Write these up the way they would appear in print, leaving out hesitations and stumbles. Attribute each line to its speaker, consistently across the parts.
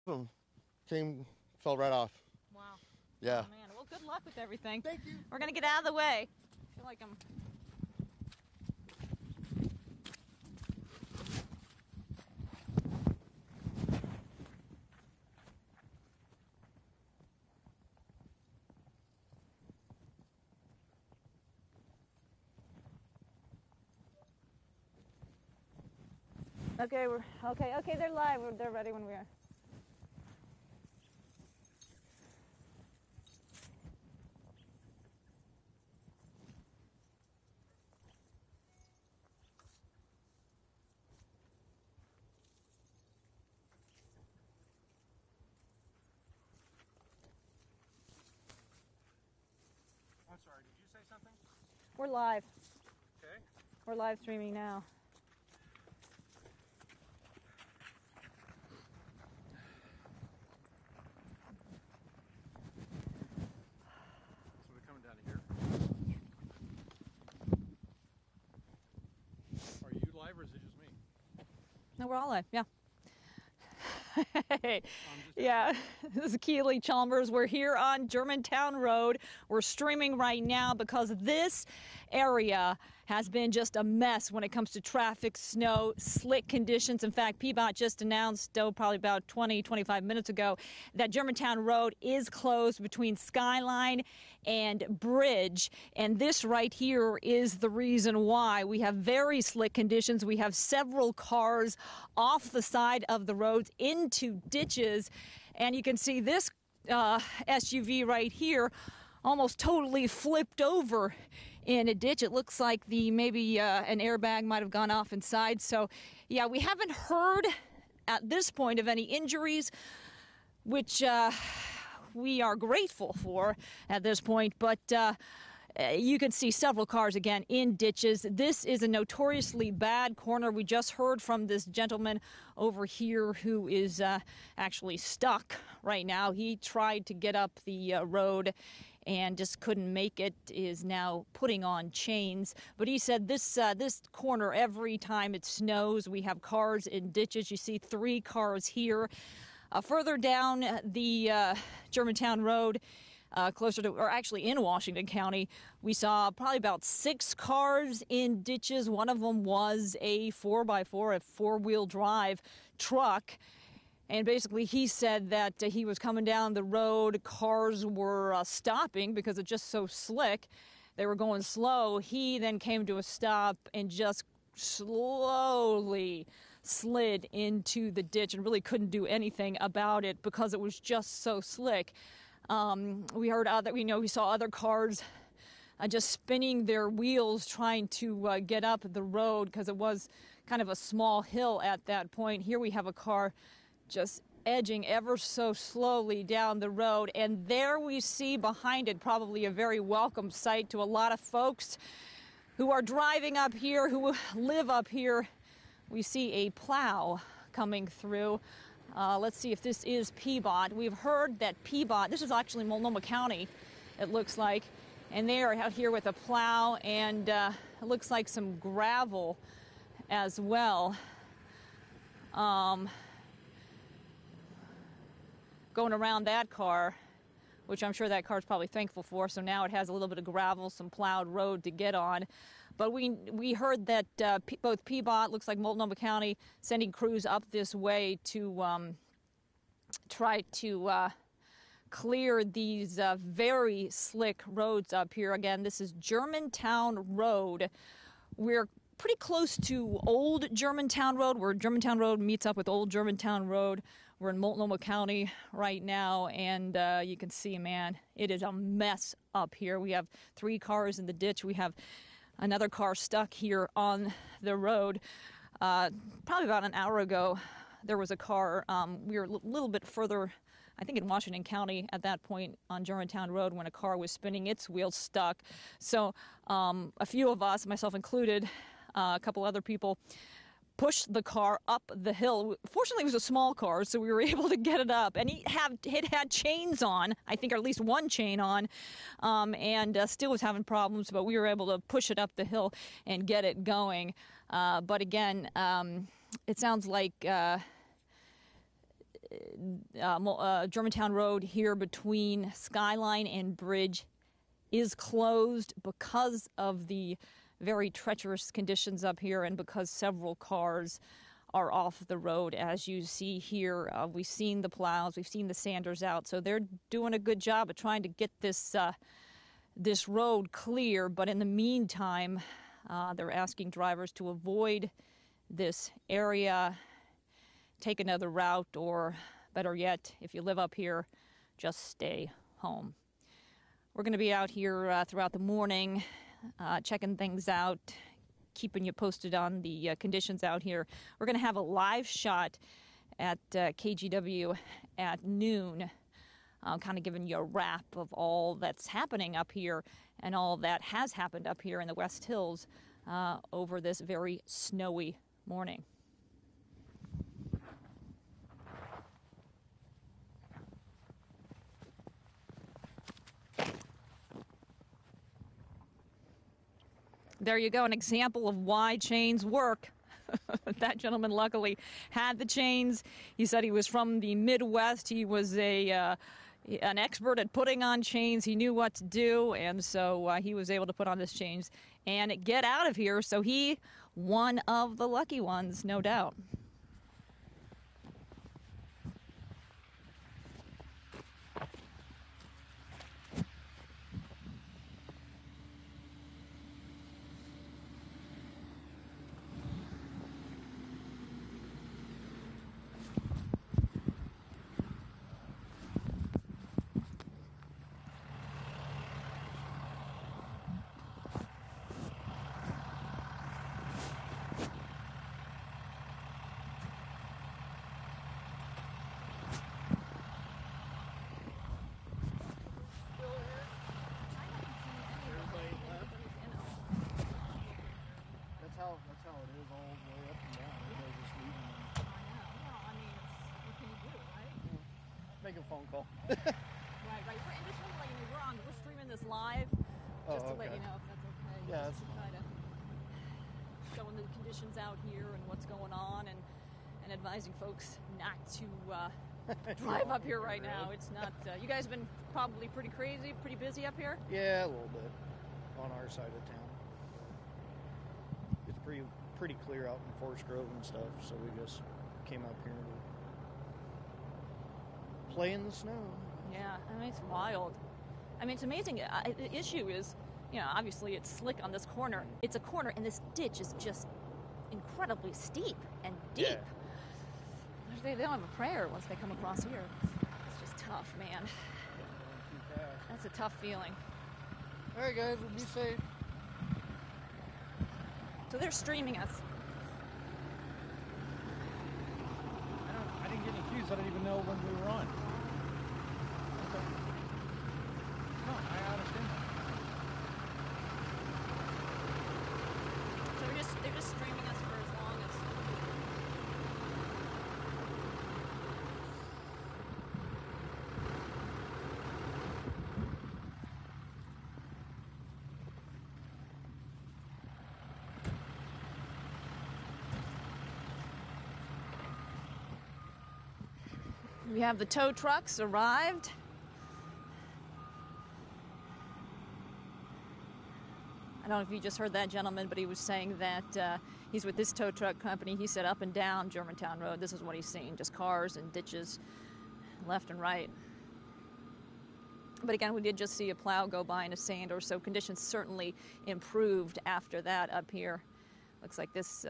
Speaker 1: Boom. Fell right off.
Speaker 2: Wow.
Speaker 1: Yeah.
Speaker 2: Oh, man. Well, good luck with everything.
Speaker 1: Thank you.
Speaker 2: We're going to get out of the way. I feel like I'm... Okay, okay, they're live. They're ready when we are.
Speaker 3: I'm sorry, did you say something?
Speaker 2: We're live.
Speaker 3: Okay.
Speaker 2: We're live streaming now.
Speaker 3: So we're coming down to here. Are you live or is it just me?
Speaker 2: No, we're all live. Yeah. Yeah, this is Keely Chalmers. We're here on Germantown Road. We're streaming right now because this area has been just a mess when it comes to traffic, snow, slick conditions. In fact, PBOT just announced, probably about 25 minutes ago, that Germantown Road is closed between Skyline and Bridge. And this right here is the reason why. We have very slick conditions. We have several cars off the side of the roads into ditches. And you can see this SUV right here almost totally flipped over in a ditch. It looks like maybe an airbag might have gone off inside. So, yeah, we haven't heard at this point of any injuries, which we are grateful for at this point. But you can see several cars again in ditches. This is a notoriously bad corner. We just heard from this gentleman over here who is actually stuck right now. He tried to get up the road and just couldn't make it, is now putting on chains. But he said this corner, every time it snows, we have cars in ditches. You see 3 cars here. Further down the Germantown Road, closer to, or actually in Washington County, we saw probably about 6 cars in ditches. One of them was a 4x4, a 4-wheel drive truck. And basically he said that he was coming down the road, cars were stopping because it's just so slick. They were going slow. He then came to a stop and just slowly slid into the ditch and really couldn't do anything about it because it was just so slick. We saw other cars just spinning their wheels trying to get up the road because it was kind of a small hill at that point. Here we have a car just edging ever so slowly down the road, and there we see behind it probably a very welcome sight to a lot of folks who are driving up here, who live up here. We see a plow coming through. Let's see if this is PBOT. We've heard that PBOT, this is actually Multnomah County, it looks like, and they are out here with a plow, and it looks like some gravel as well. Going around that car, which I'm sure that car's probably thankful for. So now it has a little bit of gravel, some plowed road to get on. But we heard that both PBOT, looks like Multnomah County, sending crews up this way to try to clear these very slick roads up here. Again, this is Germantown Road. We're pretty close to Old Germantown Road, where Germantown Road meets up with Old Germantown Road. We're in Multnomah County right now, and you can see, man, it is a mess up here. We have 3 cars in the ditch. We have another car stuck here on the road. Probably about an hour ago, there was a car. We were a little bit further, I think in Washington County at that point on Germantown Road, when a car was spinning its wheels stuck. So a few of us, myself included, a couple other people, pushed the car up the hill. Fortunately, it was a small car, so we were able to get it up. And it had chains on, I think, or at least one chain on, and still was having problems, but we were able to push it up the hill and get it going. But again, it sounds like Germantown Road here between Skyline and Bridge is closed because of the very treacherous conditions up here and because several cars are off the road. As you see here, we've seen the plows, we've seen the sanders out, so they're doing a good job of trying to get this this road clear. But in the meantime, they're asking drivers to avoid this area, take another route, or better yet, if you live up here, just stay home. We're going to be out here throughout the morning, checking things out, keeping you posted on the conditions out here. We're going to have a live shot at KGW at noon, kind of giving you a wrap of all that's happening up here and all that has happened up here in the West Hills over this very snowy morning. There you go, an example of why chains work. That gentleman luckily had the chains. He said he was from the Midwest. He was an expert at putting on chains. He knew what to do, and so he was able to put on his chains and get out of here. So he, one of the lucky ones, no doubt.
Speaker 1: That's how it is all the way up and down. Everybody's just leaving.
Speaker 2: I know. Well, I mean, what can you do, right?
Speaker 1: Make a phone call.
Speaker 2: Right. And just want to let you know, we're streaming this live, just to let you know if that's okay.
Speaker 1: Yeah,
Speaker 2: just
Speaker 1: that's
Speaker 2: kind of showing the conditions out here and what's going on, and advising folks not to drive up here right now. It's not. You guys have been probably pretty crazy, pretty busy up here.
Speaker 1: Yeah, a little bit on our side of town. It's pretty clear out in Forest Grove and stuff, so we just came up here to play in the snow.
Speaker 2: Yeah, I mean, it's wild. I mean, it's amazing. The issue is, obviously it's slick on this corner. It's a corner, and this ditch is just incredibly steep and deep.
Speaker 1: Yeah.
Speaker 2: They don't have a prayer once they come across here. It's just tough, man.
Speaker 1: Too fast.
Speaker 2: That's a tough feeling.
Speaker 1: All right, guys, we'll be safe.
Speaker 2: So they're streaming us.
Speaker 3: I didn't get any cues. I didn't even know when we were on. Okay. No, I understand that.
Speaker 2: So they're just streaming us for as long as. We have the tow trucks arrived. I don't know if you just heard that gentleman, but he was saying that he's with this tow truck company. He said up and down Germantown Road, this is what he's seen, just cars and ditches left and right. But again, we did just see a plow go by in a sander, so conditions certainly improved after that up here. Looks like this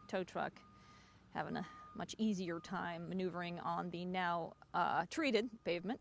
Speaker 2: tow truck having a much easier time maneuvering on the now treated pavement.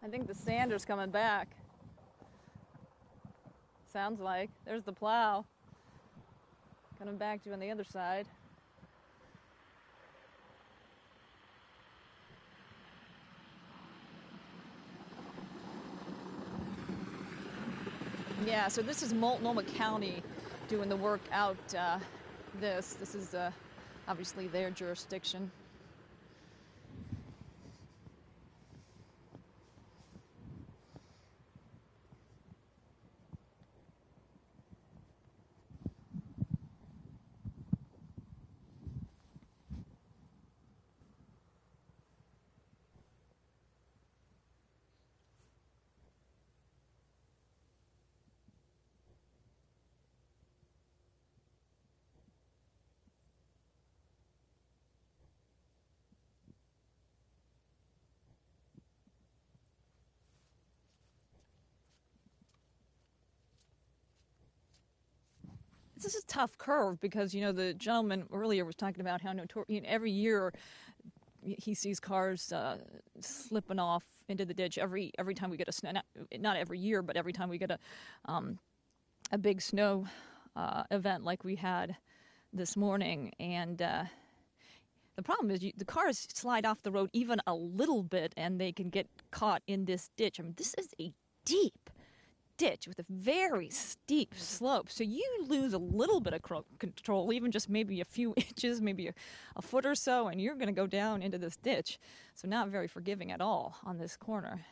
Speaker 2: I think the sander's coming back. Sounds like. There's the plow. Coming back to you on the other side. Yeah, so this is Multnomah County doing the work out this. This is obviously their jurisdiction. This is a tough curve because, you know, the gentleman earlier was talking about how every year he sees cars slipping off into the ditch every time we get a snow. Not every year, but every time we get a big snow event like we had this morning. And the problem is the cars slide off the road even a little bit, and they can get caught in this ditch. I mean, this is a deep ditch with a very steep slope, so you lose a little bit of control, even just maybe a few inches, maybe a foot or so, and you're going to go down into this ditch. So not very forgiving at all on this corner.